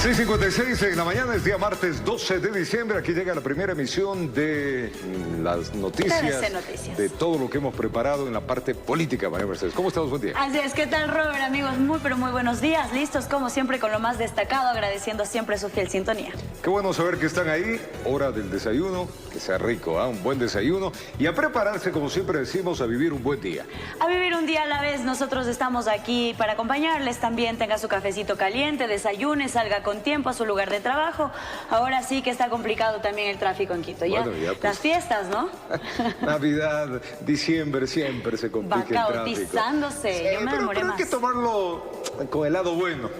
6:56 en la mañana, es día martes 12 de diciembre. Aquí llega la primera emisión de las noticias, de todo lo que hemos preparado en la parte política, María Mercedes. ¿Cómo estamos? Buen día. Así es, ¿qué tal, Robert? Amigos, pero muy buenos días. Listos, como siempre, con lo más destacado, agradeciendo siempre su fiel sintonía. Qué bueno saber que están ahí. Hora del desayuno, que sea rico, un buen desayuno. Y a prepararse, como siempre decimos, a vivir un buen día. A vivir un día a la vez. Nosotros estamos aquí para acompañarles también. Tenga su cafecito caliente, desayune, salga con tiempo a su lugar de trabajo. Ahora sí que está complicado también el tráfico en Quito. Bueno, ya pues, las fiestas, ¿no? Navidad, diciembre, siempre se complica el tráfico. Va cautizándose. Sí, yo me demoré más. Hay que tomarlo con el lado bueno.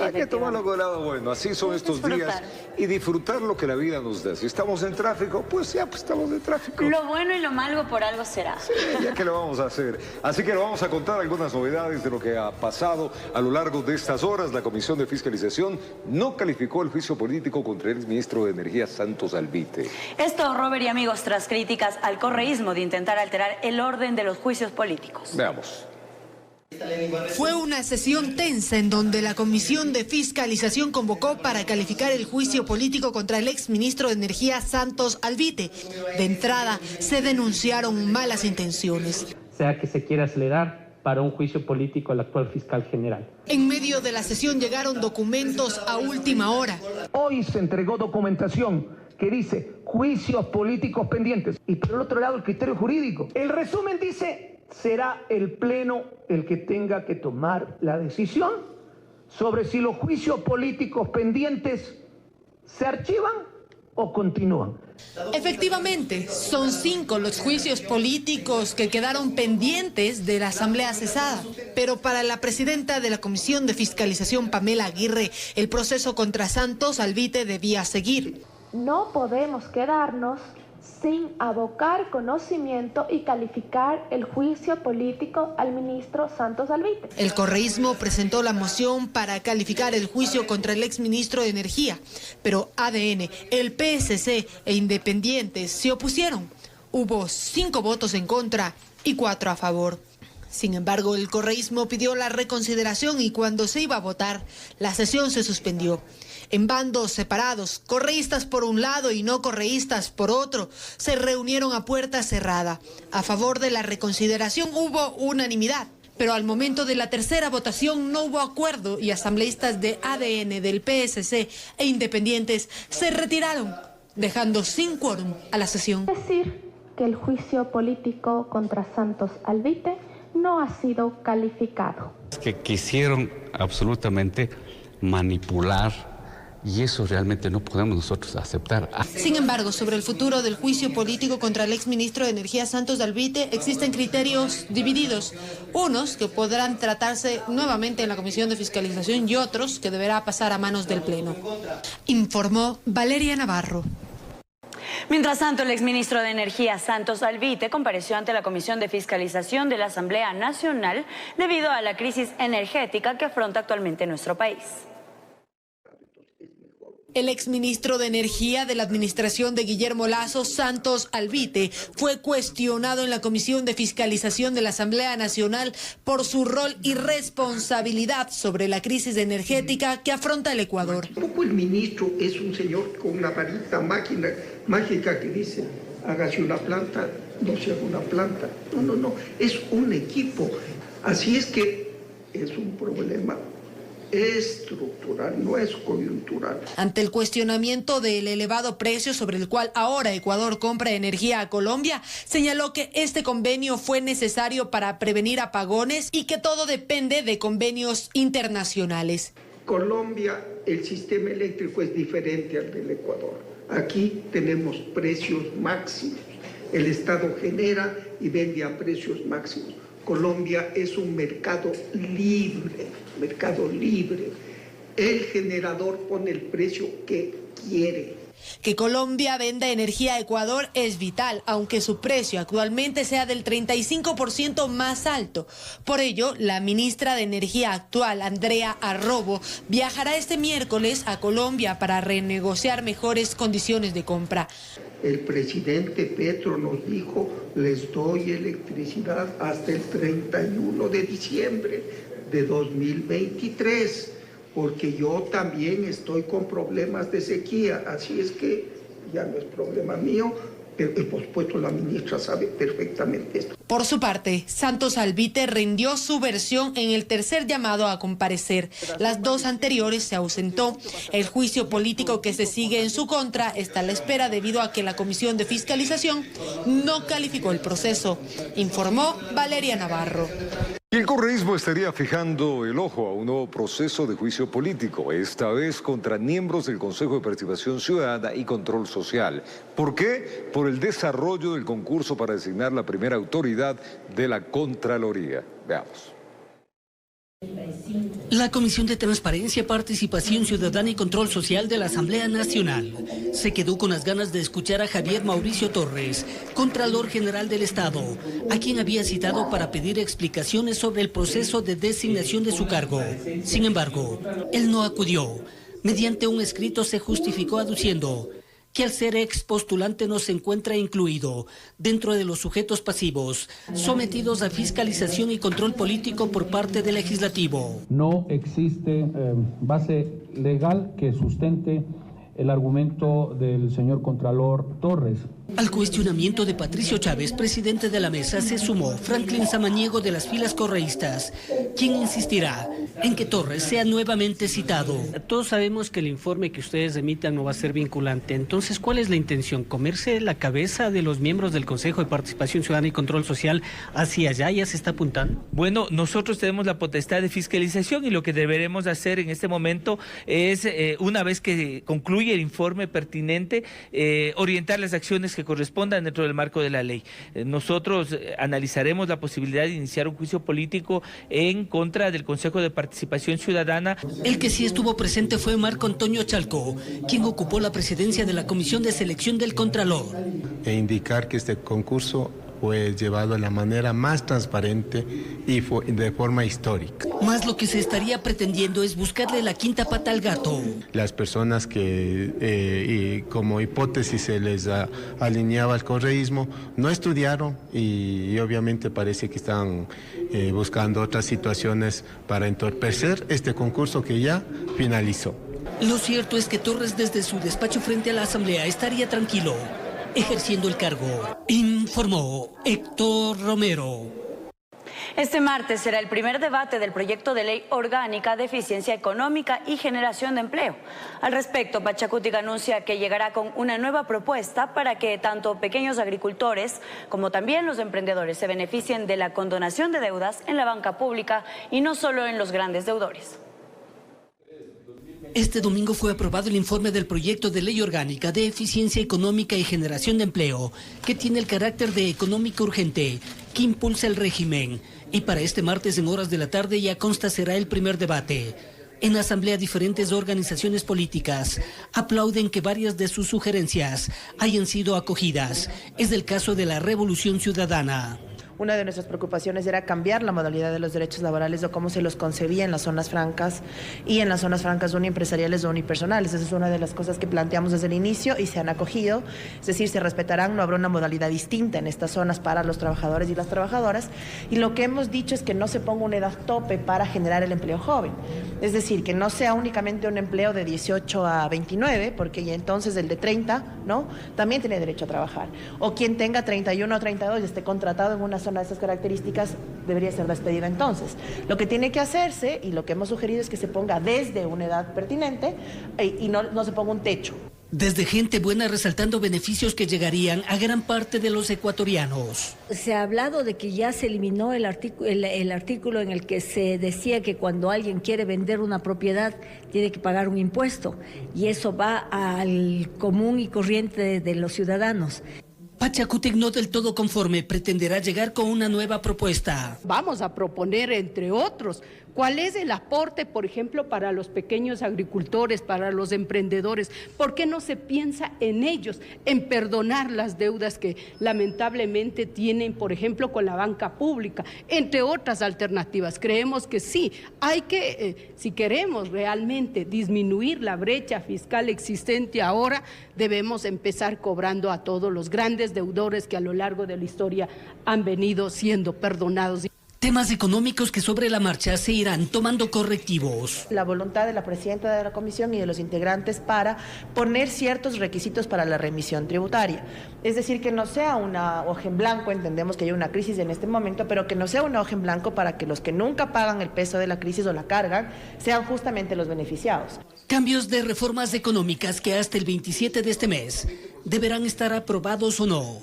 Hay que tomarlo con el lado bueno. Así son estos días. Y disfrutar lo que la vida nos da. Si estamos en tráfico, pues ya estamos en tráfico. Lo bueno y lo malo por algo será. Sí, ya que lo vamos a hacer. Así que le vamos a contar algunas novedades de lo que ha pasado a lo largo de estas horas. La Comisión de Fiscalización no calificó el juicio político contra el exministro de Energía, Santos Albite. Esto, Robert y amigos, tras críticas al correísmo de intentar alterar el orden de los juicios políticos. Veamos. Fue una sesión tensa en donde la Comisión de Fiscalización convocó para calificar el juicio político contra el exministro de Energía Santos Albite. De entrada, se denunciaron malas intenciones. Sea que se quiera acelerar para un juicio político al actual fiscal general. En medio de la sesión llegaron documentos a última hora. Hoy se entregó documentación que dice juicios políticos pendientes y por el otro lado el criterio jurídico. El resumen dice: será el Pleno el que tenga que tomar la decisión sobre si los juicios políticos pendientes se archivan o continúan. Efectivamente, son 5 los juicios políticos que quedaron pendientes de la Asamblea cesada. Pero para la presidenta de la Comisión de Fiscalización, Pamela Aguirre, el proceso contra Santos Albite debía seguir. No podemos quedarnos sin abocar conocimiento y calificar el juicio político al ministro Santos Albite. El correísmo presentó la moción para calificar el juicio contra el exministro de Energía, pero ADN, el PSC e Independientes se opusieron. Hubo 5 votos en contra y 4 a favor. Sin embargo, el correísmo pidió la reconsideración y cuando se iba a votar, la sesión se suspendió. En bandos separados, correístas por un lado y no correístas por otro, se reunieron a puerta cerrada. A favor de la reconsideración hubo unanimidad, pero al momento de la tercera votación no hubo acuerdo y asambleístas de ADN, del PSC e Independientes se retiraron, dejando sin quórum a la sesión. Decir que el juicio político contra Santos Albite no ha sido calificado. Que quisieron absolutamente manipular. Y eso realmente no podemos nosotros aceptar. Sin embargo, sobre el futuro del juicio político contra el exministro de Energía Santos Albite existen criterios divididos. Unos que podrán tratarse nuevamente en la Comisión de Fiscalización y otros que deberá pasar a manos del Pleno. Informó Valeria Navarro. Mientras tanto, el exministro de Energía, Santos Albite, compareció ante la Comisión de Fiscalización de la Asamblea Nacional debido a la crisis energética que afronta actualmente nuestro país. El exministro de Energía de la administración de Guillermo Lasso, Santos Albite, fue cuestionado en la Comisión de Fiscalización de la Asamblea Nacional por su rol y responsabilidad sobre la crisis energética que afronta el Ecuador. Tampoco el ministro es un señor con una varita mágica que dice, hágase una planta, no se haga una planta. No, es un equipo. Así es que es un problema estructural, no es coyuntural. Ante el cuestionamiento del elevado precio sobre el cual ahora Ecuador compra energía a Colombia, señaló que este convenio fue necesario para prevenir apagones y que todo depende de convenios internacionales. Colombia, el sistema eléctrico es diferente al del Ecuador. Aquí tenemos precios máximos. El Estado genera y vende a precios máximos. Colombia es un mercado libre. El generador pone el precio que quiere. Que Colombia venda energía a Ecuador es vital, aunque su precio actualmente sea del 35% más alto. Por ello, la ministra de Energía actual, Andrea Arrobo, viajará este miércoles a Colombia para renegociar mejores condiciones de compra. El presidente Petro nos dijo, les doy electricidad hasta el 31 de diciembre de 2023. porque yo también estoy con problemas de sequía, así es que ya no es problema mío, pero por supuesto la ministra sabe perfectamente esto. Por su parte, Santos Alvite rindió su versión en el tercer llamado a comparecer. Las dos anteriores se ausentó. El juicio político que se sigue en su contra está a la espera debido a que la Comisión de Fiscalización no calificó el proceso, informó Valeria Navarro. Y el correísmo estaría fijando el ojo a un nuevo proceso de juicio político, esta vez contra miembros del Consejo de Participación Ciudadana y Control Social. ¿Por qué? Por el desarrollo del concurso para designar la primera autoridad de la Contraloría. Veamos. La Comisión de Transparencia, Participación Ciudadana y Control Social de la Asamblea Nacional se quedó con las ganas de escuchar a Javier Mauricio Torres, Contralor General del Estado, a quien había citado para pedir explicaciones sobre el proceso de designación de su cargo. Sin embargo, él no acudió. Mediante un escrito se justificó aduciendo que al ser ex postulante no se encuentra incluido dentro de los sujetos pasivos sometidos a fiscalización y control político por parte del legislativo. No existe base legal que sustente el argumento del señor Contralor Torres. Al cuestionamiento de Patricio Chávez, presidente de la mesa, se sumó Franklin Samaniego de las filas correístas, quien insistirá en que Torres sea nuevamente citado. Todos sabemos que el informe que ustedes emitan no va a ser vinculante. Entonces, ¿cuál es la intención? ¿Comerse la cabeza de los miembros del Consejo de Participación Ciudadana y Control Social hacia allá? ¿Ya se está apuntando? Bueno, nosotros tenemos la potestad de fiscalización y lo que deberemos hacer en este momento es, una vez que concluye el informe pertinente, orientar las acciones que correspondan dentro del marco de la ley. Nosotros analizaremos la posibilidad de iniciar un juicio político en contra del Consejo de Participación Ciudadana. El que sí estuvo presente fue Marco Antonio Chalco, quien ocupó la presidencia de la Comisión de Selección del Contralor. E indicar que este concurso fue llevado de la manera más transparente y de forma histórica. Más lo que se estaría pretendiendo es buscarle la quinta pata al gato. Las personas que como hipótesis se les alineaba al correísmo no estudiaron y obviamente parece que están buscando otras situaciones para entorpecer este concurso que ya finalizó. Lo cierto es que Torres desde su despacho frente a la Asamblea estaría tranquilo, ejerciendo el cargo, informó Héctor Romero. Este martes será el primer debate del proyecto de ley orgánica de eficiencia económica y generación de empleo. Al respecto, Pachacutic anuncia que llegará con una nueva propuesta para que tanto pequeños agricultores como también los emprendedores se beneficien de la condonación de deudas en la banca pública y no solo en los grandes deudores. Este domingo fue aprobado el informe del proyecto de ley orgánica de eficiencia económica y generación de empleo, que tiene el carácter de económica urgente, que impulsa el régimen. Y para este martes en horas de la tarde ya consta será el primer debate. En la asamblea diferentes organizaciones políticas aplauden que varias de sus sugerencias hayan sido acogidas. Es el caso de la Revolución Ciudadana. Una de nuestras preocupaciones era cambiar la modalidad de los derechos laborales o cómo se los concebía en las zonas francas y en las zonas francas uniempresariales o unipersonales. Esa es una de las cosas que planteamos desde el inicio y se han acogido. Es decir, se respetarán, no habrá una modalidad distinta en estas zonas para los trabajadores y las trabajadoras. Y lo que hemos dicho es que no se ponga una edad tope para generar el empleo joven. Es decir, que no sea únicamente un empleo de 18 a 29, porque ya entonces el de 30, ¿no?, también tiene derecho a trabajar. O quien tenga 31 o 32 y esté contratado en una zona de esas características debería ser despedida entonces. Lo que tiene que hacerse y lo que hemos sugerido es que se ponga desde una edad pertinente y no se ponga un techo. Desde Gente Buena resaltando beneficios que llegarían a gran parte de los ecuatorianos. Se ha hablado de que ya se eliminó el artículo en el que se decía que cuando alguien quiere vender una propiedad tiene que pagar un impuesto y eso va al común y corriente de los ciudadanos. Pachacutic no del todo conforme, pretenderá llegar con una nueva propuesta. Vamos a proponer, entre otros, cuál es el aporte, por ejemplo, para los pequeños agricultores, para los emprendedores. ¿Por qué no se piensa en ellos, en perdonar las deudas que lamentablemente tienen, por ejemplo, con la banca pública, entre otras alternativas? Creemos que sí, hay que, si queremos realmente disminuir la brecha fiscal existente ahora, debemos empezar cobrando a todos los grandes deudores que a lo largo de la historia han venido siendo perdonados. Temas económicos que sobre la marcha se irán tomando correctivos. La voluntad de la presidenta de la comisión y de los integrantes para poner ciertos requisitos para la remisión tributaria. Es decir, que no sea una hoja en blanco, entendemos que hay una crisis en este momento, pero que no sea una hoja en blanco para que los que nunca pagan el peso de la crisis o la cargan sean justamente los beneficiados. Cambios de reformas económicas que hasta el 27 de este mes deberán estar aprobados o no,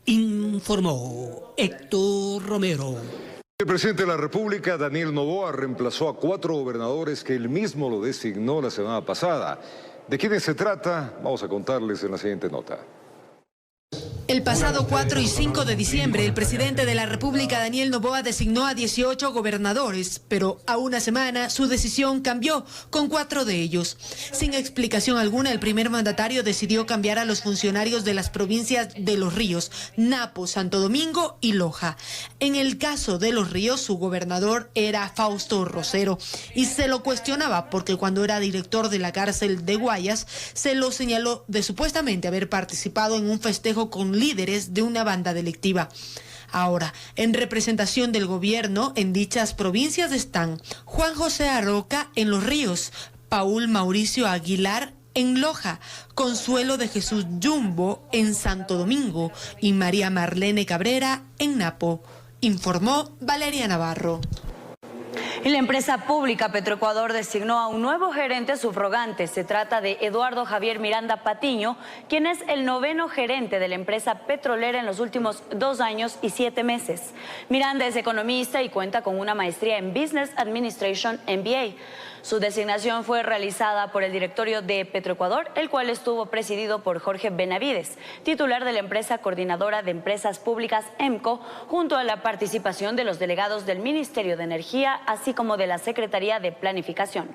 informó Héctor Romero. El presidente de la República, Daniel Noboa, reemplazó a 4 gobernadores que él mismo lo designó la semana pasada. ¿De quiénes se trata? Vamos a contarles en la siguiente nota. El pasado 4 y 5 de diciembre, el presidente de la República, Daniel Noboa, designó a 18 gobernadores, pero a una semana su decisión cambió, con 4 de ellos. Sin explicación alguna, el primer mandatario decidió cambiar a los funcionarios de las provincias de Los Ríos, Napo, Santo Domingo y Loja. En el caso de Los Ríos, su gobernador era Fausto Rosero y se lo cuestionaba porque cuando era director de la cárcel de Guayas, se lo señaló de supuestamente haber participado en un festejo con líderes de una banda delictiva. Ahora, en representación del gobierno en dichas provincias están Juan José Arroca en Los Ríos, Paul Mauricio Aguilar en Loja, Consuelo de Jesús Jumbo en Santo Domingo y María Marlene Cabrera en Napo, informó Valeria Navarro. Y la empresa pública Petroecuador designó a un nuevo gerente subrogante. Se trata de Eduardo Javier Miranda Patiño, quien es el 9º gerente de la empresa petrolera en los últimos 2 años y 7 meses. Miranda es economista y cuenta con una maestría en Business Administration MBA. Su designación fue realizada por el directorio de Petroecuador, el cual estuvo presidido por Jorge Benavides, titular de la empresa coordinadora de empresas públicas EMCO, junto a la participación de los delegados del Ministerio de Energía, así como de la Secretaría de Planificación.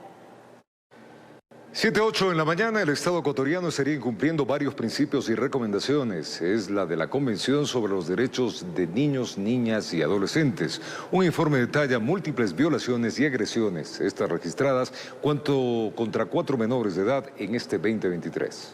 7:08 en la mañana, el Estado ecuatoriano estaría incumpliendo varios principios y recomendaciones. Es la de la Convención sobre los Derechos de Niños, Niñas y Adolescentes. Un informe detalla múltiples violaciones y agresiones, estas registradas contra 4 menores de edad en este 2023.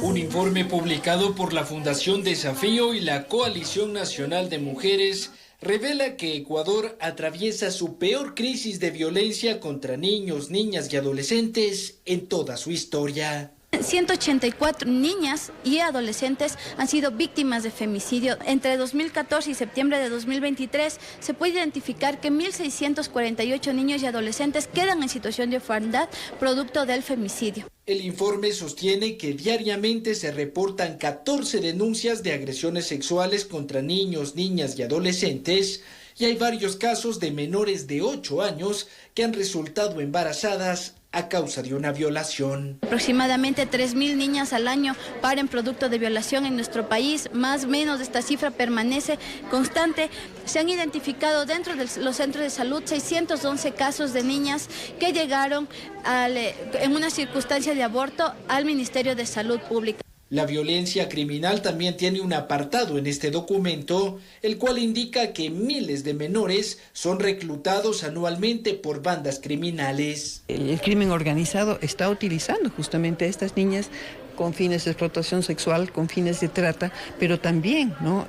Un informe publicado por la Fundación Desafío y la Coalición Nacional de Mujeres revela que Ecuador atraviesa su peor crisis de violencia contra niños, niñas y adolescentes en toda su historia. 184 niñas y adolescentes han sido víctimas de femicidio. Entre 2014 y septiembre de 2023 se puede identificar que 1.648 niños y adolescentes quedan en situación de orfandad producto del femicidio. El informe sostiene que diariamente se reportan 14 denuncias de agresiones sexuales contra niños, niñas y adolescentes, y hay varios casos de menores de 8 años que han resultado embarazadas a causa de una violación. Aproximadamente 3.000 niñas al año paren producto de violación en nuestro país. Más o menos esta cifra permanece constante. Se han identificado dentro de los centros de salud 611 casos de niñas que llegaron en una circunstancia de aborto al Ministerio de Salud Pública. La violencia criminal también tiene un apartado en este documento, el cual indica que miles de menores son reclutados anualmente por bandas criminales. El crimen organizado está utilizando justamente a estas niñas con fines de explotación sexual, con fines de trata, pero también, ¿no?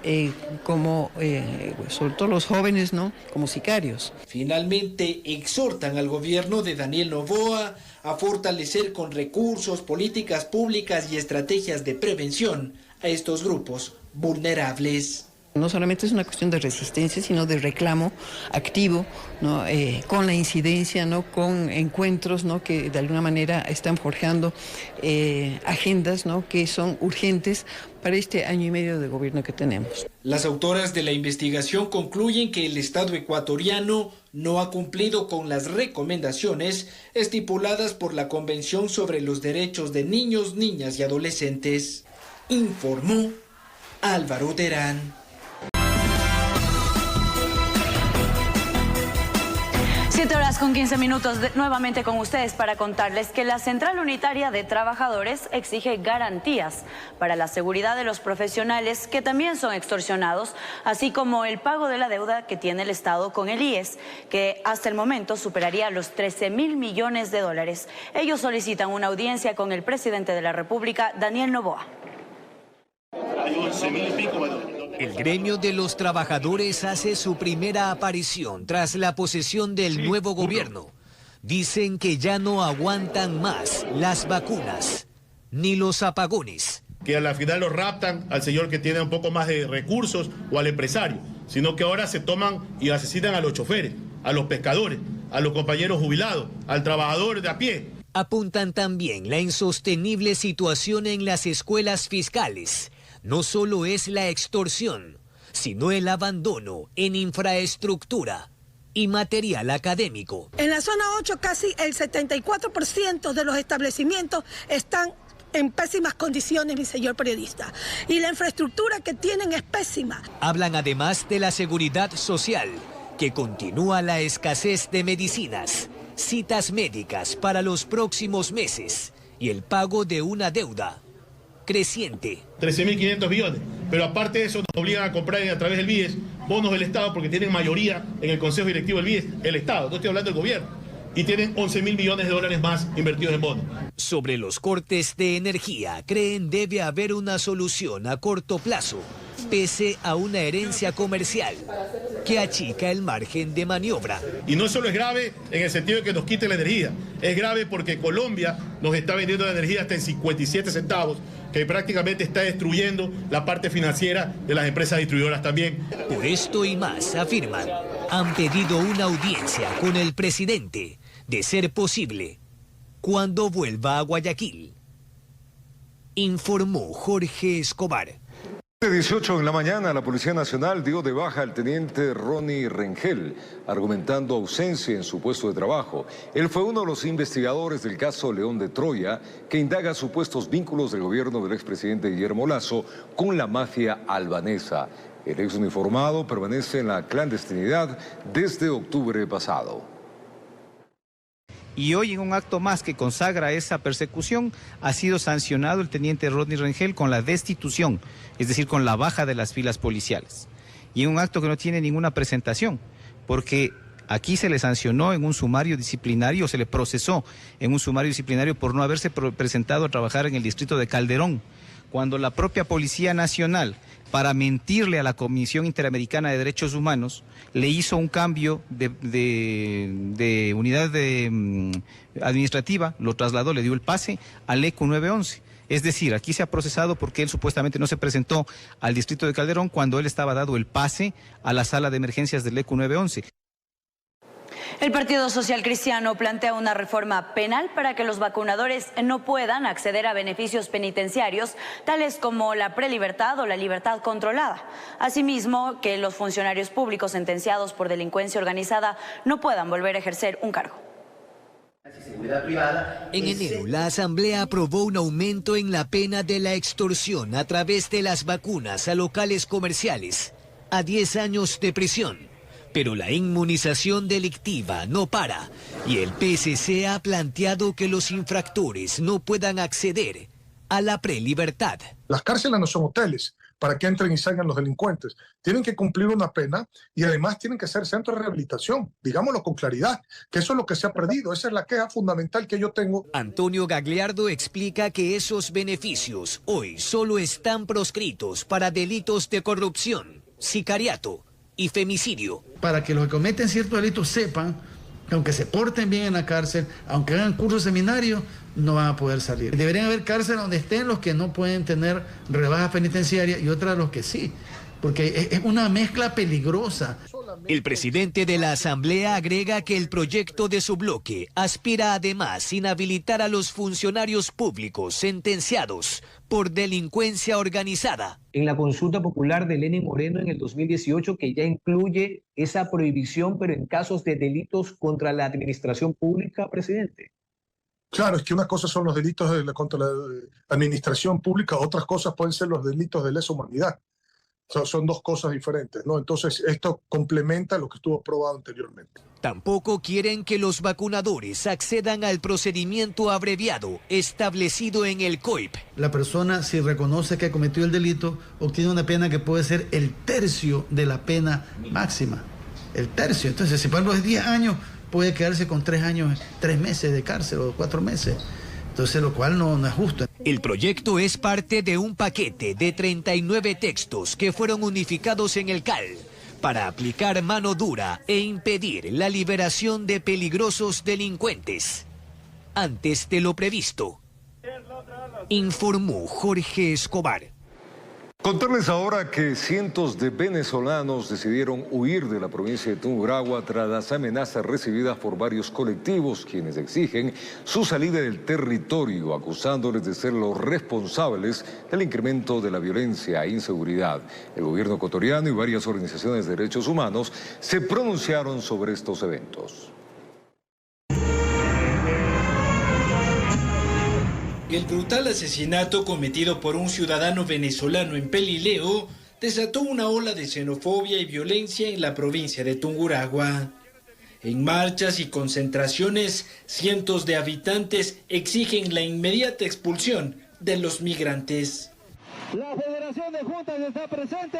Sobre todo los jóvenes, ¿no? Como sicarios. Finalmente, exhortan al gobierno de Daniel Noboa a fortalecer con recursos, políticas públicas y estrategias de prevención a estos grupos vulnerables. No solamente es una cuestión de resistencia, sino de reclamo activo, ¿no? Con la incidencia, ¿no? Con encuentros, ¿no? Que de alguna manera están forjando agendas, ¿no? Que son urgentes para este año y medio de gobierno que tenemos. Las autoras de la investigación concluyen que el Estado ecuatoriano no ha cumplido con las recomendaciones estipuladas por la Convención sobre los Derechos de Niños, Niñas y Adolescentes, informó Álvaro Terán. 7:15, nuevamente con ustedes para contarles que la Central Unitaria de Trabajadores exige garantías para la seguridad de los profesionales que también son extorsionados, así como el pago de la deuda que tiene el Estado con el IES, que hasta el momento superaría los 13.000 millones de dólares. Ellos solicitan una audiencia con el presidente de la República, Daniel Noboa. El gremio de los trabajadores hace su primera aparición tras la posesión del nuevo gobierno. Dicen que ya no aguantan más las vacunas ni los apagones. Que a la final lo raptan al señor que tiene un poco más de recursos o al empresario, sino que ahora se toman y asesinan a los choferes, a los pescadores, a los compañeros jubilados, al trabajador de a pie. Apuntan también la insostenible situación en las escuelas fiscales. No solo es la extorsión, sino el abandono en infraestructura y material académico. En la zona 8 casi el 74% de los establecimientos están en pésimas condiciones, mi señor periodista. Y la infraestructura que tienen es pésima. Hablan además de la seguridad social, que continúa la escasez de medicinas, citas médicas para los próximos meses y el pago de una deuda creciente. 13.500 billones, pero aparte de eso nos obligan a comprar a través del BIES bonos del Estado porque tienen mayoría en el Consejo Directivo del BIES, el Estado, no estoy hablando del gobierno, y tienen 11.000 millones de dólares más invertidos en bonos. Sobre los cortes de energía, creen debe haber una solución a corto plazo, pese a una herencia comercial que achica el margen de maniobra. Y no solo es grave en el sentido de que nos quite la energía, es grave porque Colombia nos está vendiendo la energía hasta en 57 centavos, que prácticamente está destruyendo la parte financiera de las empresas distribuidoras también. Por esto y más, afirman, han pedido una audiencia con el presidente, de ser posible, cuando vuelva a Guayaquil. Informó Jorge Escobar. 18 en la mañana, la Policía Nacional dio de baja al teniente Ronnie Rengel, argumentando ausencia en su puesto de trabajo. Él fue uno de los investigadores del caso León de Troya, que indaga supuestos vínculos del gobierno del expresidente Guillermo Lasso con la mafia albanesa. El ex uniformado permanece en la clandestinidad desde octubre pasado. Y hoy, en un acto más que consagra esa persecución, ha sido sancionado el teniente Ronnie Rengel con la destitución, es decir, con la baja de las filas policiales. Y en un acto que no tiene ninguna presentación, porque aquí se le sancionó en un sumario disciplinario, se le procesó en un sumario disciplinario por no haberse presentado a trabajar en el distrito de Calderón, cuando la propia Policía Nacional, para mentirle a la Comisión Interamericana de Derechos Humanos, le hizo un cambio de unidad administrativa, lo trasladó, le dio el pase al ECU 911. Es decir, aquí se ha procesado porque él supuestamente no se presentó al distrito de Calderón cuando él estaba dado el pase a la sala de emergencias del ECU 911. El Partido Social Cristiano plantea una reforma penal para que los vacunadores no puedan acceder a beneficios penitenciarios, tales como la prelibertad o la libertad controlada. Asimismo, que los funcionarios públicos sentenciados por delincuencia organizada no puedan volver a ejercer un cargo. En enero, la Asamblea aprobó un aumento en la pena de la extorsión a través de las vacunas a locales comerciales, a 10 años de prisión. Pero la inmunización delictiva no para y el PSC ha planteado que los infractores no puedan acceder a la prelibertad. Las cárceles no son hoteles para que entren y salgan los delincuentes. Tienen que cumplir una pena y además tienen que ser centros de rehabilitación. Digámoslo con claridad, que eso es lo que se ha perdido. Esa es la queja fundamental que yo tengo. Antonio Gagliardo explica que esos beneficios hoy solo están proscritos para delitos de corrupción, sicariato y femicidio. Para que los que cometen ciertos delitos sepan que aunque se porten bien en la cárcel, aunque hagan cursos seminarios, no van a poder salir. Deberían haber cárceles donde estén los que no pueden tener rebajas penitenciarias y otras los que sí, porque es una mezcla peligrosa. El presidente de la Asamblea agrega que el proyecto de su bloque aspira además a inhabilitar a los funcionarios públicos sentenciados por delincuencia organizada. En la consulta popular de Lenín Moreno en el 2018, que ya incluye esa prohibición, pero en casos de delitos contra la administración pública, presidente. Claro, es que una cosa son los delitos contra la administración pública, otras cosas pueden ser los delitos de lesa humanidad. Son dos cosas diferentes, ¿no? Entonces, esto complementa lo que estuvo aprobado anteriormente. Tampoco quieren que los vacunadores accedan al procedimiento abreviado establecido en el COIP. La persona, si reconoce que ha cometido el delito, obtiene una pena que puede ser el tercio de la pena máxima. El tercio. Entonces, si por ejemplo es 10 años, puede quedarse con 3 años, 3 meses de cárcel o 4 meses. Entonces, lo cual no es justo. El proyecto es parte de un paquete de 39 textos que fueron unificados en el CAL para aplicar mano dura e impedir la liberación de peligrosos delincuentes antes de lo previsto, informó Jorge Escobar. Contarles ahora que cientos de venezolanos decidieron huir de la provincia de Tungurahua tras las amenazas recibidas por varios colectivos, quienes exigen su salida del territorio, acusándoles de ser los responsables del incremento de la violencia e inseguridad. El gobierno ecuatoriano y varias organizaciones de derechos humanos se pronunciaron sobre estos eventos. El brutal asesinato cometido por un ciudadano venezolano en Pelileo desató una ola de xenofobia y violencia en la provincia de Tungurahua. En marchas y concentraciones, cientos de habitantes exigen la inmediata expulsión de los migrantes. La Federación de Juntas está presente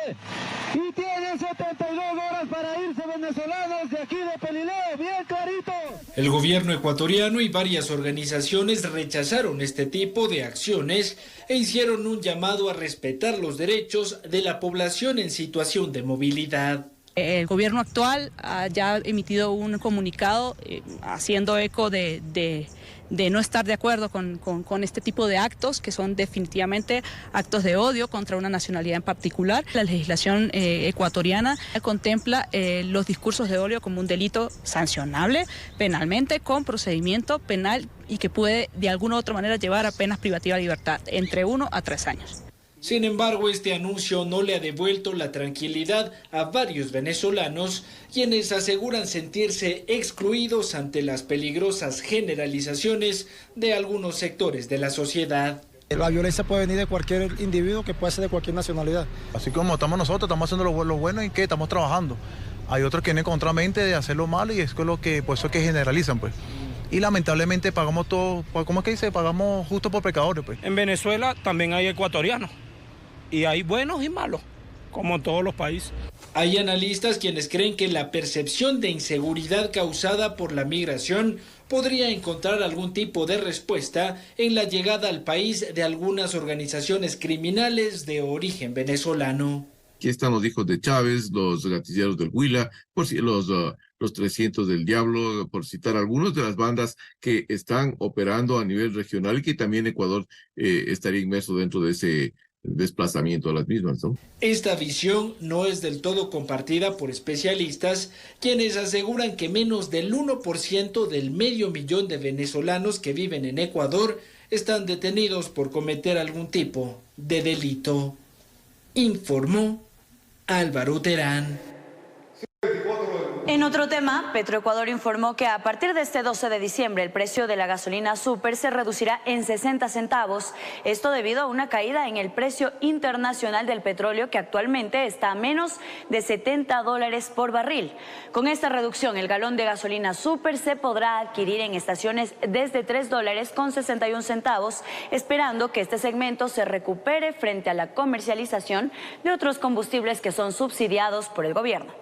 y tiene 72 horas para irse venezolanos de aquí de Pelileo, bien clarito. El gobierno ecuatoriano y varias organizaciones rechazaron este tipo de acciones e hicieron un llamado a respetar los derechos de la población en situación de movilidad. El gobierno actual ha ya emitido un comunicado haciendo eco de no estar de acuerdo con este tipo de actos, que son definitivamente actos de odio contra una nacionalidad en particular. La legislación ecuatoriana contempla los discursos de odio como un delito sancionable penalmente, con procedimiento penal y que puede de alguna u otra manera llevar a penas privativas de libertad, entre 1 a 3 años. Sin embargo, este anuncio no le ha devuelto la tranquilidad a varios venezolanos, quienes aseguran sentirse excluidos ante las peligrosas generalizaciones de algunos sectores de la sociedad. La violencia puede venir de cualquier individuo, que puede ser de cualquier nacionalidad. Así como estamos nosotros, estamos haciendo lo bueno y que estamos trabajando. Hay otros que tienen contramente de hacer lo malo y es lo que, por eso es que generalizan, pues. Y lamentablemente pagamos todo, ¿cómo es que dice? Pagamos justo por pecadores, pues. En Venezuela también hay ecuatorianos. Y hay buenos y malos, como en todos los países. Hay analistas quienes creen que la percepción de inseguridad causada por la migración podría encontrar algún tipo de respuesta en la llegada al país de algunas organizaciones criminales de origen venezolano. Aquí están los hijos de Chávez, los gatilleros del Huila, los 300 del Diablo, por citar algunas de las bandas que están operando a nivel regional y que también Ecuador estaría inmerso dentro de ese desplazamiento a las mismas, ¿no? Esta visión no es del todo compartida por especialistas, quienes aseguran que menos del 1% del 500.000 de venezolanos que viven en Ecuador están detenidos por cometer algún tipo de delito. Informó Álvaro Terán. En otro tema, Petroecuador informó que a partir de este 12 de diciembre el precio de la gasolina super se reducirá en 60 centavos. Esto debido a una caída en el precio internacional del petróleo, que actualmente está a menos de $70 por barril. Con esta reducción, el galón de gasolina super se podrá adquirir en estaciones desde $3.61, esperando que este segmento se recupere frente a la comercialización de otros combustibles que son subsidiados por el gobierno.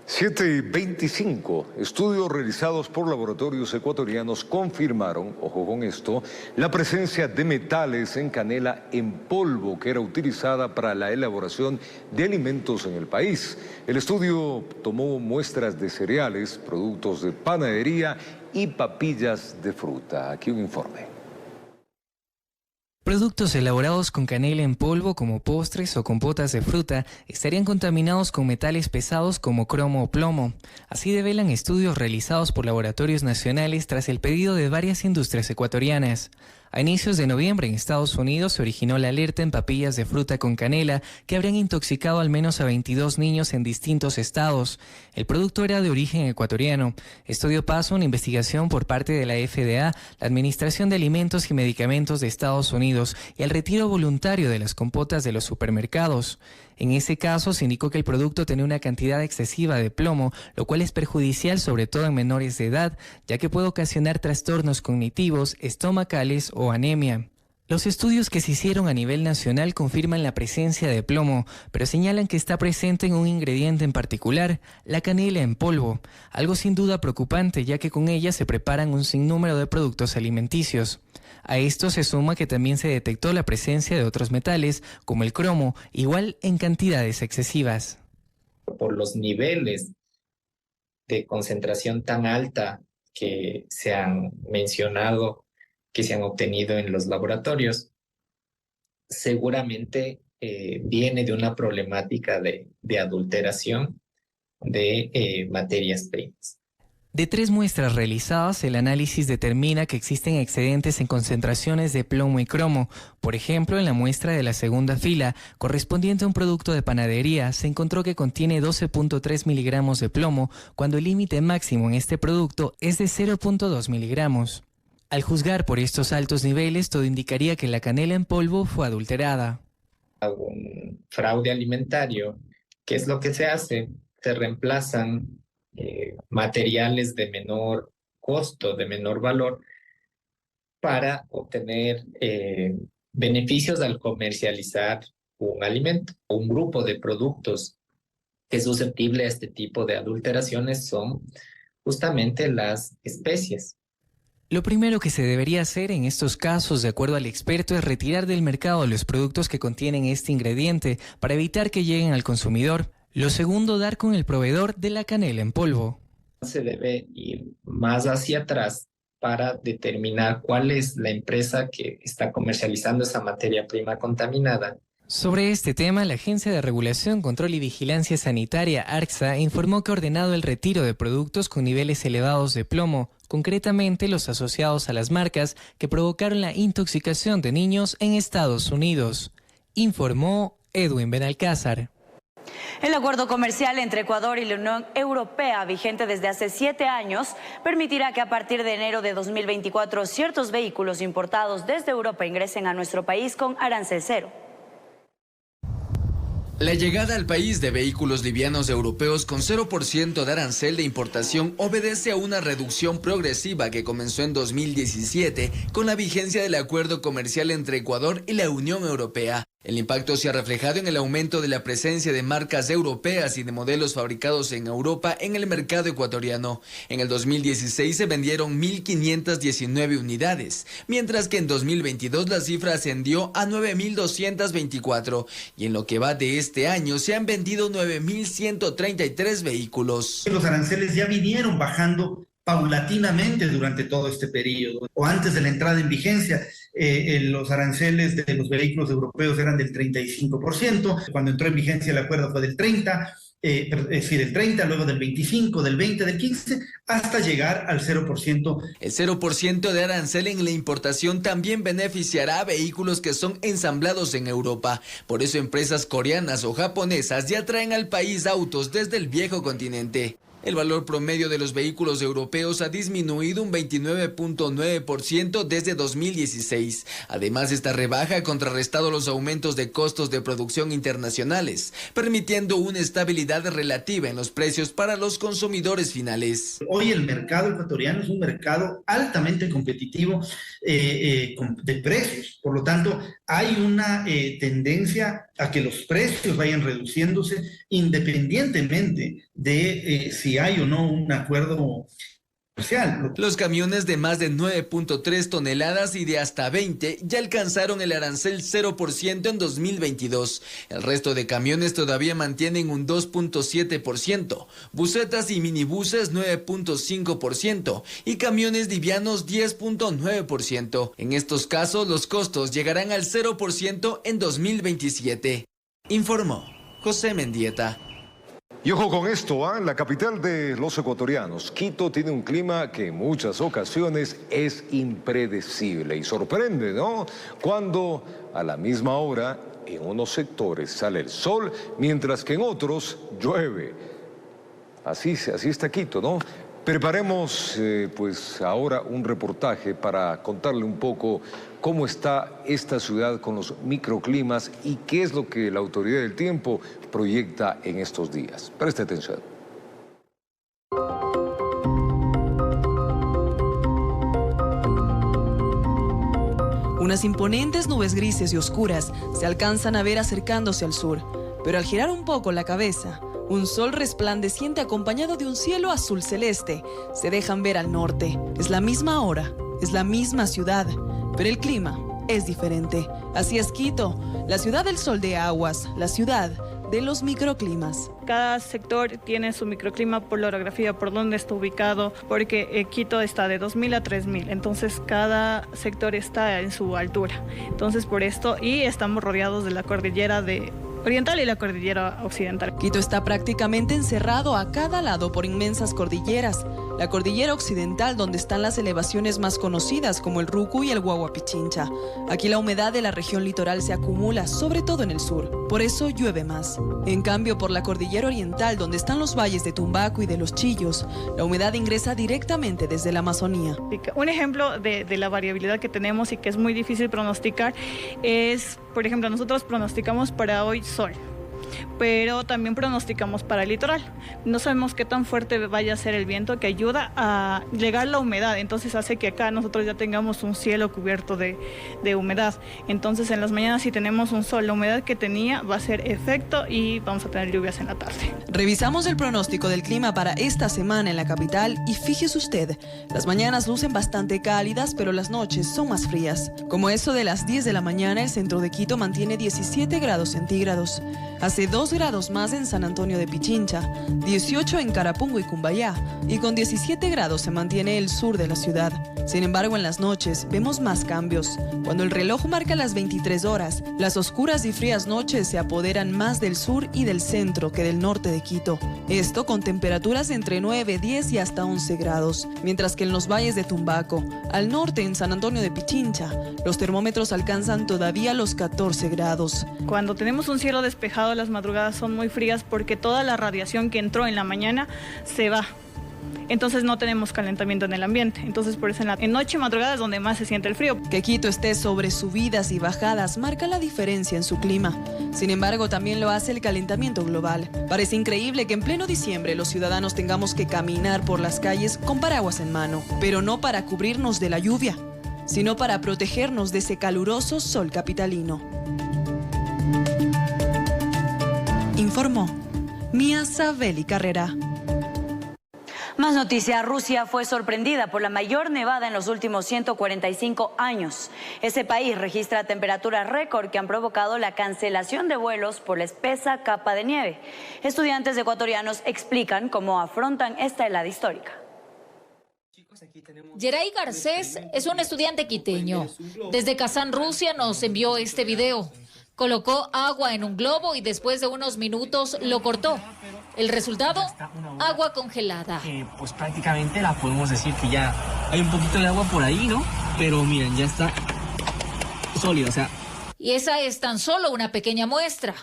7:25. Estudios realizados por laboratorios ecuatorianos confirmaron, ojo con esto, la presencia de metales en canela en polvo que era utilizada para la elaboración de alimentos en el país. El estudio tomó muestras de cereales, productos de panadería y papillas de fruta. Aquí un informe. Productos elaborados con canela en polvo como postres o compotas de fruta estarían contaminados con metales pesados como cromo o plomo. Así develan estudios realizados por laboratorios nacionales tras el pedido de varias industrias ecuatorianas. A inicios de noviembre en Estados Unidos se originó la alerta en papillas de fruta con canela que habrían intoxicado al menos a 22 niños en distintos estados. El producto era de origen ecuatoriano. Esto dio paso a una investigación por parte de la FDA, la Administración de Alimentos y Medicamentos de Estados Unidos, y el retiro voluntario de las compotas de los supermercados. En ese caso se indicó que el producto tenía una cantidad excesiva de plomo, lo cual es perjudicial sobre todo en menores de edad, ya que puede ocasionar trastornos cognitivos, estomacales o anemia. Los estudios que se hicieron a nivel nacional confirman la presencia de plomo, pero señalan que está presente en un ingrediente en particular, la canela en polvo, algo sin duda preocupante ya que con ella se preparan un sinnúmero de productos alimenticios. A esto se suma que también se detectó la presencia de otros metales, como el cromo, igual en cantidades excesivas. Por los niveles de concentración tan alta que se han mencionado, que se han obtenido en los laboratorios, seguramente viene de una problemática de adulteración de materias primas. De 3 muestras realizadas, el análisis determina que existen excedentes en concentraciones de plomo y cromo. Por ejemplo, en la muestra de la segunda fila, correspondiente a un producto de panadería, se encontró que contiene 12.3 miligramos de plomo, cuando el límite máximo en este producto es de 0.2 miligramos. Al juzgar por estos altos niveles, todo indicaría que la canela en polvo fue adulterada. Un fraude alimentario, ¿qué es lo que se hace? Se reemplazan materiales de menor costo, de menor valor, para obtener beneficios al comercializar un alimento. Un grupo de productos que es susceptible a este tipo de adulteraciones son justamente las especies. Lo primero que se debería hacer en estos casos, de acuerdo al experto, es retirar del mercado los productos que contienen este ingrediente para evitar que lleguen al consumidor. Lo segundo, dar con el proveedor de la canela en polvo. Se debe ir más hacia atrás para determinar cuál es la empresa que está comercializando esa materia prima contaminada. Sobre este tema, la Agencia de Regulación, Control y Vigilancia Sanitaria, ARCSA, informó que ha ordenado el retiro de productos con niveles elevados de plomo, concretamente los asociados a las marcas que provocaron la intoxicación de niños en Estados Unidos. Informó Edwin Benalcázar. El acuerdo comercial entre Ecuador y la Unión Europea, vigente desde hace 7 años, permitirá que a partir de enero de 2024 ciertos vehículos importados desde Europa ingresen a nuestro país con arancel cero. La llegada al país de vehículos livianos europeos con 0% de arancel de importación obedece a una reducción progresiva que comenzó en 2017 con la vigencia del acuerdo comercial entre Ecuador y la Unión Europea. El impacto se ha reflejado en el aumento de la presencia de marcas europeas y de modelos fabricados en Europa en el mercado ecuatoriano. En el 2016 se vendieron 1.519 unidades, mientras que en 2022 la cifra ascendió a 9.224 y en lo que va de este año se han vendido 9.133 vehículos. Los aranceles ya vinieron bajando paulatinamente durante todo este periodo, o antes de la entrada en vigencia. Los aranceles de los vehículos europeos eran del 35%, cuando entró en vigencia el acuerdo fue del 30%, es decir, el 30%, luego del 25%, del 20%, del 15%, hasta llegar al 0%. El 0% de arancel en la importación también beneficiará a vehículos que son ensamblados en Europa. Por eso empresas coreanas o japonesas ya traen al país autos desde el viejo continente. El valor promedio de los vehículos europeos ha disminuido un 29.9% desde 2016. Además, esta rebaja ha contrarrestado los aumentos de costos de producción internacionales, permitiendo una estabilidad relativa en los precios para los consumidores finales. Hoy el mercado ecuatoriano es un mercado altamente competitivo de precios. Por lo tanto, hay una tendencia a que los precios vayan reduciéndose independientemente de si hay o no un acuerdo comercial. Los camiones de más de 9.3 toneladas y de hasta 20 ya alcanzaron el arancel 0% en 2022. El resto de camiones todavía mantienen un 2.7%, busetas y minibuses 9.5% y camiones livianos 10.9%. En estos casos, los costos llegarán al 0% en 2027. Informó José Mendieta. Y ojo con esto, la capital de los ecuatorianos, Quito, tiene un clima que en muchas ocasiones es impredecible y sorprende, ¿no? Cuando a la misma hora en unos sectores sale el sol, mientras que en otros llueve. Así está Quito, ¿no? Preparemos pues ahora un reportaje para contarle un poco cómo está esta ciudad con los microclimas y qué es lo que la Autoridad del Tiempo proyecta en estos días. Preste atención. Una Unas imponentes nubes grises y oscuras se alcanzan a ver acercándose al sur, pero al girar un poco la cabeza, un sol resplandeciente acompañado de un cielo azul celeste se dejan ver al norte. Es la misma hora, es la misma ciudad, pero el clima es diferente. Así es Quito, la ciudad del sol de aguas, la ciudad de los microclimas. Cada sector tiene su microclima por la orografía, por dónde está ubicado, porque Quito está de 2000 a 3000, entonces cada sector está en su altura. Entonces por esto, y estamos rodeados de la cordillera oriental y la cordillera occidental. Quito está prácticamente encerrado a cada lado por inmensas cordilleras. La cordillera occidental, donde están las elevaciones más conocidas como el Rucu y el Huahuapichincha. Aquí la humedad de la región litoral se acumula, sobre todo en el sur. Por eso llueve más. En cambio, por la cordillera oriental, donde están los valles de Tumbaco y de Los Chillos, la humedad ingresa directamente desde la Amazonía. Un ejemplo de la variabilidad que tenemos y que es muy difícil pronosticar es, por ejemplo, nosotros pronosticamos para hoy sol, pero también pronosticamos para el litoral. No sabemos qué tan fuerte vaya a ser el viento que ayuda a llegar la humedad, entonces hace que acá nosotros ya tengamos un cielo cubierto de humedad. Entonces en las mañanas si tenemos un sol, la humedad que tenía va a ser efecto y vamos a tener lluvias en la tarde. Revisamos el pronóstico del clima para esta semana en la capital y fíjese usted, las mañanas lucen bastante cálidas, pero las noches son más frías. Como eso de las 10 de la mañana, el centro de Quito mantiene 17 grados centígrados. Hace 2 grados más en San Antonio de Pichincha, 18 en Carapungo y Cumbayá, y con 17 grados se mantiene el sur de la ciudad. Sin embargo, en las noches vemos más cambios. Cuando el reloj marca las 23 horas, las oscuras y frías noches se apoderan más del sur y del centro que del norte de Quito. Esto con temperaturas entre 9, 10 y hasta 11 grados, mientras que en los valles de Tumbaco, al norte en San Antonio de Pichincha, los termómetros alcanzan todavía los 14 grados. Cuando tenemos un cielo despejado, las madrugadas son muy frías porque toda la radiación que entró en la mañana se va. Entonces no tenemos calentamiento en el ambiente. Entonces por eso en noche y madrugada es donde más se siente el frío. Que Quito esté sobre subidas y bajadas marca la diferencia en su clima. Sin embargo, también lo hace el calentamiento global. Parece increíble que en pleno diciembre los ciudadanos tengamos que caminar por las calles con paraguas en mano, pero no para cubrirnos de la lluvia, sino para protegernos de ese caluroso sol capitalino. Informó Mía Sabeli Carrera. Más noticias. Rusia fue sorprendida por la mayor nevada en los últimos 145 años. Ese país registra temperaturas récord que han provocado la cancelación de vuelos por la espesa capa de nieve. Estudiantes ecuatorianos explican cómo afrontan esta helada histórica. Yeray Garcés es un estudiante quiteño. Desde Kazán, Rusia, nos envió este video. Colocó agua en un globo y después de unos minutos lo cortó. El resultado, agua congelada. Pues prácticamente la podemos decir que ya hay un poquito de agua por ahí, ¿no? Pero miren, ya está sólido, o sea. Y esa es tan solo una pequeña muestra.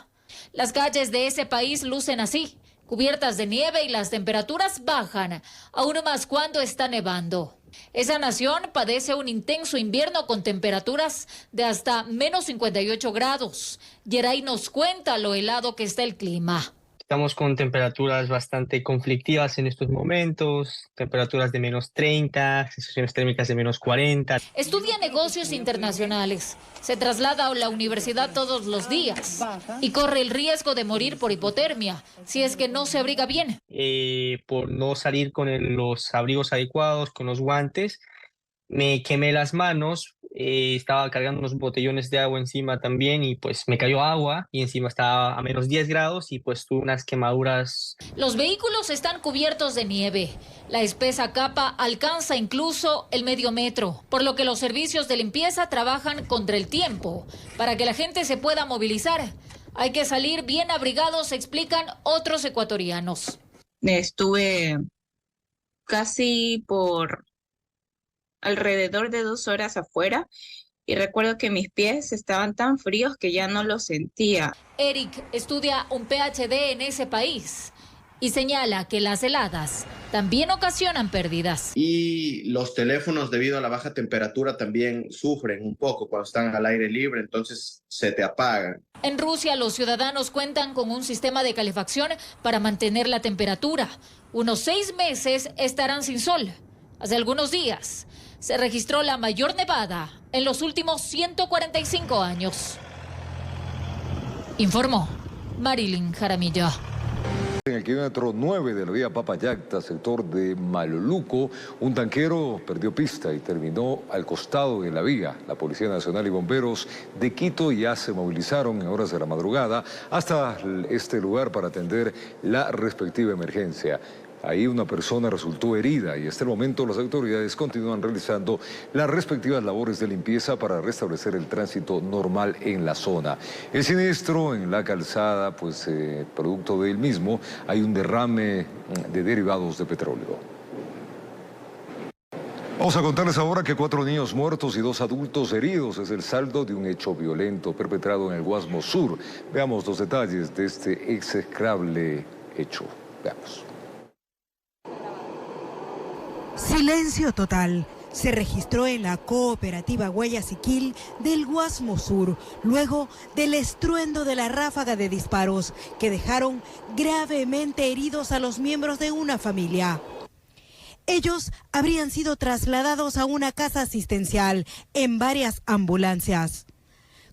Las calles de ese país lucen así, cubiertas de nieve y las temperaturas bajan, aún más cuando está nevando. Esa nación padece un intenso invierno con temperaturas de hasta menos 58 grados. Yeray nos cuenta lo helado que está el clima. Estamos con temperaturas bastante conflictivas en estos momentos, temperaturas de menos 30, sensaciones térmicas de menos 40. Estudia negocios internacionales, se traslada a la universidad todos los días y corre el riesgo de morir por hipotermia si es que no se abriga bien. Por no salir con los abrigos adecuados, con los guantes, me quemé las manos. Estaba cargando unos botellones de agua encima también y pues me cayó agua y encima estaba a menos 10 grados y pues tuve unas quemaduras. Los vehículos están cubiertos de nieve. La espesa capa alcanza incluso el medio metro, por lo que los servicios de limpieza trabajan contra el tiempo para que la gente se pueda movilizar. Hay que salir bien abrigados, explican otros ecuatorianos. Estuve casi por alrededor de 2 horas afuera y recuerdo que mis pies estaban tan fríos que ya no los sentía. Eric estudia un PhD en ese país y señala que las heladas también ocasionan pérdidas. Y los teléfonos, debido a la baja temperatura, también sufren un poco cuando están al aire libre, entonces se te apagan. En Rusia, los ciudadanos cuentan con un sistema de calefacción para mantener la temperatura. Unos 6 meses estarán sin sol. Hace algunos días se registró la mayor nevada en los últimos 145 años. Informó Marilyn Jaramillo. En el kilómetro 9 de la vía Papayacta, sector de Maloluco, un tanquero perdió pista y terminó al costado de la vía. La Policía Nacional y bomberos de Quito ya se movilizaron en horas de la madrugada hasta este lugar para atender la respectiva emergencia. Ahí una persona resultó herida y hasta el momento las autoridades continúan realizando las respectivas labores de limpieza para restablecer el tránsito normal en la zona. El siniestro en la calzada, pues producto del mismo, hay un derrame de derivados de petróleo. Vamos a contarles ahora que 4 niños muertos y 2 adultos heridos es el saldo de un hecho violento perpetrado en el Guasmo Sur. Veamos los detalles de este execrable hecho. Veamos. Silencio total se registró en la cooperativa Guayaquil del Guasmo Sur, luego del estruendo de la ráfaga de disparos que dejaron gravemente heridos a los miembros de una familia. Ellos habrían sido trasladados a una casa asistencial en varias ambulancias,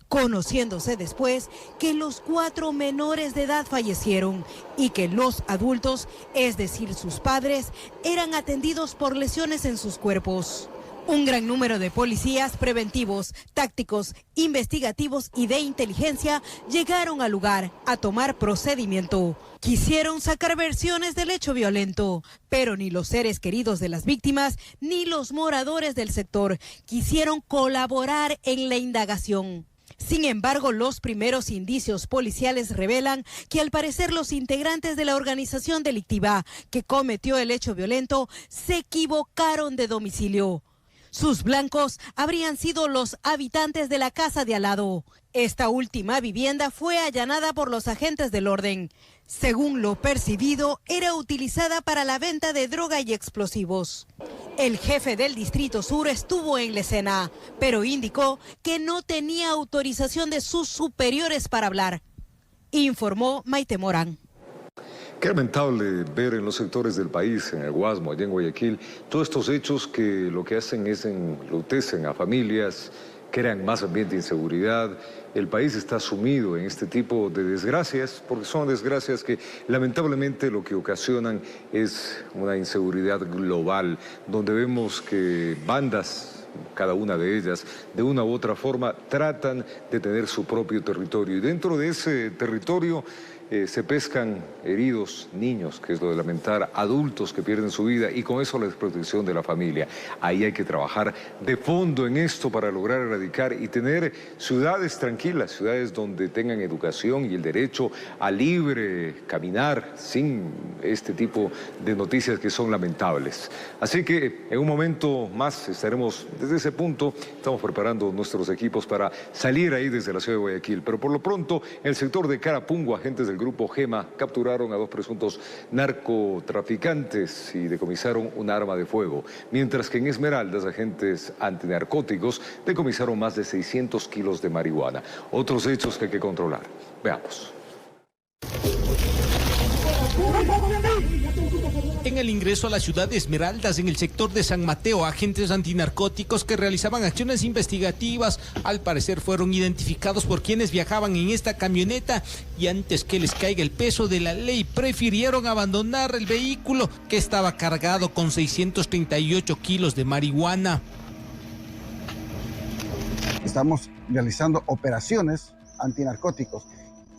conociéndose después que los 4 menores de edad fallecieron y que los adultos, es decir, sus padres, eran atendidos por lesiones en sus cuerpos. Un gran número de policías preventivos, tácticos, investigativos y de inteligencia llegaron al lugar a tomar procedimiento. Quisieron sacar versiones del hecho violento, pero ni los seres queridos de las víctimas ni los moradores del sector quisieron colaborar en la indagación. Sin embargo, los primeros indicios policiales revelan que al parecer los integrantes de la organización delictiva que cometió el hecho violento se equivocaron de domicilio. Sus blancos habrían sido los habitantes de la casa de al lado. Esta última vivienda fue allanada por los agentes del orden. Según lo percibido, era utilizada para la venta de droga y explosivos. El jefe del Distrito Sur estuvo en la escena, pero indicó que no tenía autorización de sus superiores para hablar. Informó Maite Morán. Qué lamentable ver en los sectores del país, en el Guasmo, allá en Guayaquil, todos estos hechos que lo que hacen es enlutecen a familias, crean más ambiente de inseguridad. El país está sumido en este tipo de desgracias, porque son desgracias que lamentablemente lo que ocasionan es una inseguridad global, donde vemos que bandas, cada una de ellas, de una u otra forma, tratan de tener su propio territorio. Y dentro de ese territorio se pescan heridos, niños, que es lo de lamentar, adultos que pierden su vida y con eso la desprotección de la familia. Ahí hay que trabajar de fondo en esto para lograr erradicar y tener ciudades tranquilas, ciudades donde tengan educación y el derecho a libre caminar sin este tipo de noticias que son lamentables. Así que en un momento más estaremos desde ese punto, estamos preparando nuestros equipos para salir ahí desde la ciudad de Guayaquil, pero por lo pronto en el sector de Carapungo, agentes del grupo GEMA capturaron a 2 presuntos narcotraficantes y decomisaron un arma de fuego, mientras que en Esmeraldas, agentes antinarcóticos decomisaron más de 600 kilos de marihuana. Otros hechos que hay que controlar. Veamos. En el ingreso a la ciudad de Esmeraldas, en el sector de San Mateo, agentes antinarcóticos que realizaban acciones investigativas, al parecer fueron identificados por quienes viajaban en esta camioneta y antes que les caiga el peso de la ley, prefirieron abandonar el vehículo que estaba cargado con 638 kilos de marihuana. Estamos realizando operaciones antinarcóticos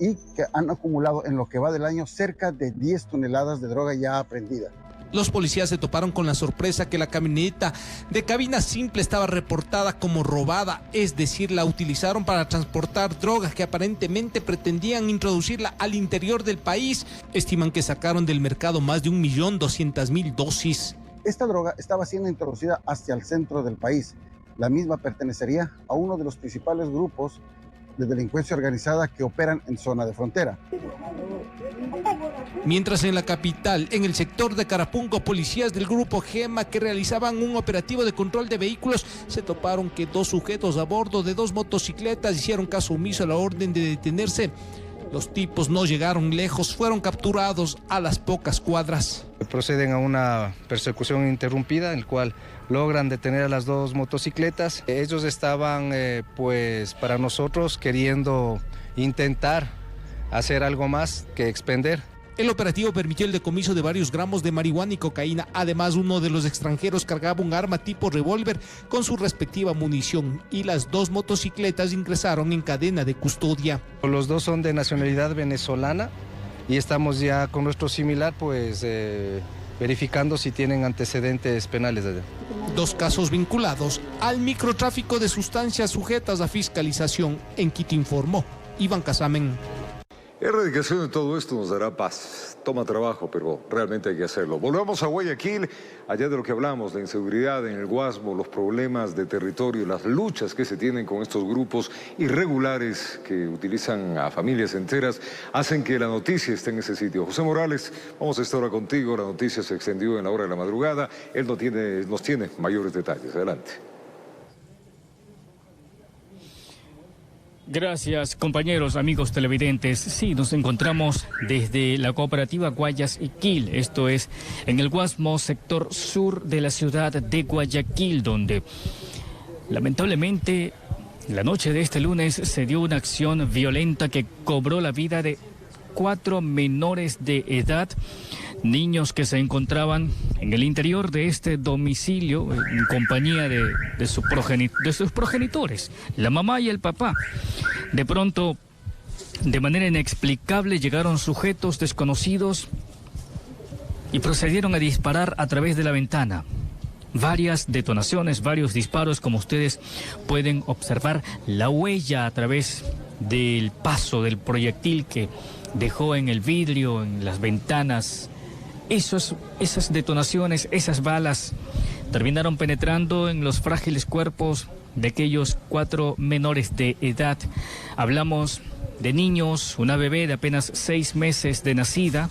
y que han acumulado en lo que va del año cerca de 10 toneladas de droga ya aprehendida. Los policías se toparon con la sorpresa que la camioneta de cabina simple estaba reportada como robada, es decir, la utilizaron para transportar drogas que aparentemente pretendían introducirla al interior del país. Estiman que sacaron del mercado más de 1.200.000 dosis. Esta droga estaba siendo introducida hacia el centro del país. La misma pertenecería a uno de los principales grupos de delincuencia organizada que operan en zona de frontera. Mientras en la capital, en el sector de Carapungo, policías del grupo GEMA que realizaban un operativo de control de vehículos se toparon que 2 sujetos a bordo de 2 motocicletas hicieron caso omiso a la orden de detenerse. Los tipos no llegaron lejos, fueron capturados a las pocas cuadras. Proceden a una persecución interrumpida en la cual logran detener a las dos motocicletas. Ellos estaban, pues, para nosotros queriendo intentar hacer algo más que expender. El operativo permitió el decomiso de varios gramos de marihuana y cocaína. Además, uno de los extranjeros cargaba un arma tipo revólver con su respectiva munición y las dos motocicletas ingresaron en cadena de custodia. Los dos son de nacionalidad venezolana y estamos ya con nuestro similar, pues, verificando si tienen antecedentes penales. Dos casos vinculados al microtráfico de sustancias sujetas a fiscalización. En Quito informó Iván Casamen. Erradicación de todo esto nos dará paz. Toma trabajo, pero realmente hay que hacerlo. Volvamos a Guayaquil, allá de lo que hablamos, la inseguridad en el Guasmo, los problemas de territorio, las luchas que se tienen con estos grupos irregulares que utilizan a familias enteras, hacen que la noticia esté en ese sitio. José Morales, vamos a estar ahora contigo. La noticia se extendió en la hora de la madrugada. Él nos tiene mayores detalles. Adelante. Gracias, compañeros, amigos televidentes. Sí, nos encontramos desde la cooperativa Guayaquil, esto es en el Guasmo, sector sur de la ciudad de Guayaquil, donde lamentablemente la noche de este lunes se dio una acción violenta que cobró la vida de 4 menores de edad, niños que se encontraban en el interior de este domicilio en compañía de sus progenitores, la mamá y el papá. De pronto, de manera inexplicable, llegaron sujetos desconocidos y procedieron a disparar a través de la ventana. Varias detonaciones, varios disparos, como ustedes pueden observar, la huella a través del paso del proyectil que dejó en el vidrio, en las ventanas. Esas detonaciones, esas balas, terminaron penetrando en los frágiles cuerpos de aquellos 4 menores de edad. Hablamos de niños, una bebé de apenas 6 meses de nacida,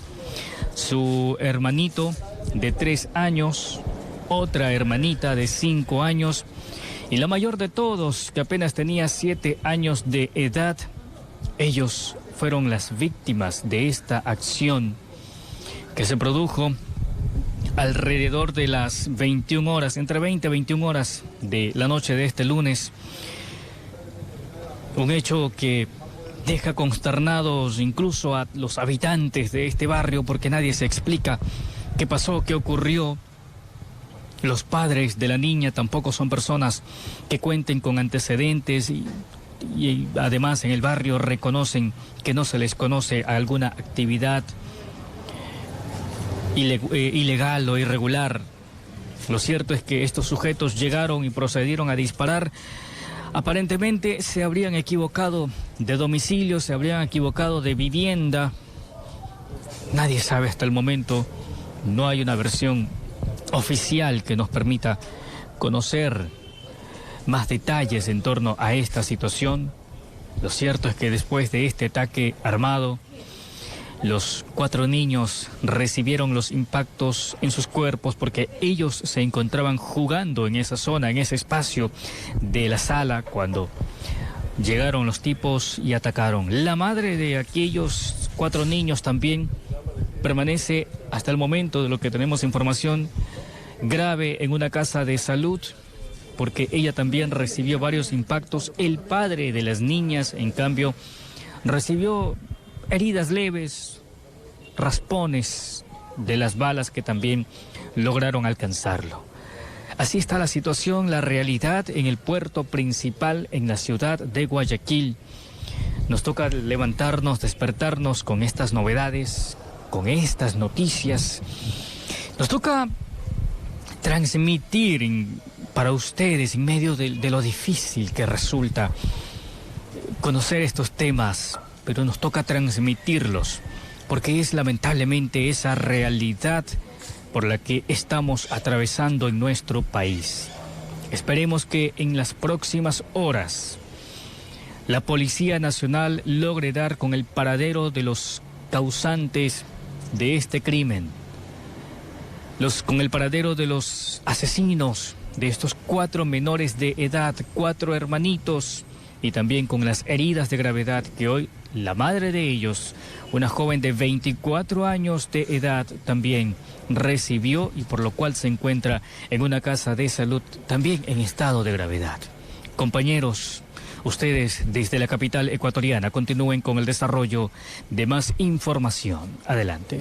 su hermanito de 3 años, otra hermanita de 5 años y la mayor de todos, que apenas tenía 7 años de edad. Ellos fueron las víctimas de esta acción que se produjo alrededor de las 21 horas, entre 20 y 21 horas de la noche de este lunes. Un hecho que deja consternados incluso a los habitantes de este barrio, porque nadie se explica qué pasó, qué ocurrió. Los padres de la niña tampoco son personas que cuenten con antecedentes y además en el barrio reconocen que no se les conoce alguna actividad ilegal o irregular. Lo cierto es que estos sujetos llegaron y procedieron a disparar. Aparentemente se habrían equivocado de domicilio, se habrían equivocado de vivienda. Nadie sabe hasta el momento. No hay una versión oficial que nos permita conocer más detalles en torno a esta situación. Lo cierto es que después de este ataque armado, los 4 niños recibieron los impactos en sus cuerpos porque ellos se encontraban jugando en esa zona, en ese espacio de la sala, cuando llegaron los tipos y atacaron. La madre de aquellos 4 niños también permanece, hasta el momento de lo que tenemos información, grave en una casa de salud, porque ella también recibió varios impactos. El padre de las niñas, en cambio, recibió heridas leves, raspones de las balas que también lograron alcanzarlo. Así está la situación, la realidad en el puerto principal en la ciudad de Guayaquil. Nos toca levantarnos, despertarnos con estas novedades, con estas noticias. Nos toca transmitir para ustedes en medio de lo difícil que resulta conocer estos temas, pero nos toca transmitirlos, porque es lamentablemente esa realidad por la que estamos atravesando en nuestro país. Esperemos que en las próximas horas la Policía Nacional logre dar con el paradero de los causantes de este crimen, con el paradero de los asesinos de estos 4 menores de edad, 4 hermanitos y también con las heridas de gravedad que hoy la madre de ellos, una joven de 24 años de edad, también recibió y por lo cual se encuentra en una casa de salud también en estado de gravedad. Compañeros, ustedes desde la capital ecuatoriana continúen con el desarrollo de más información. Adelante.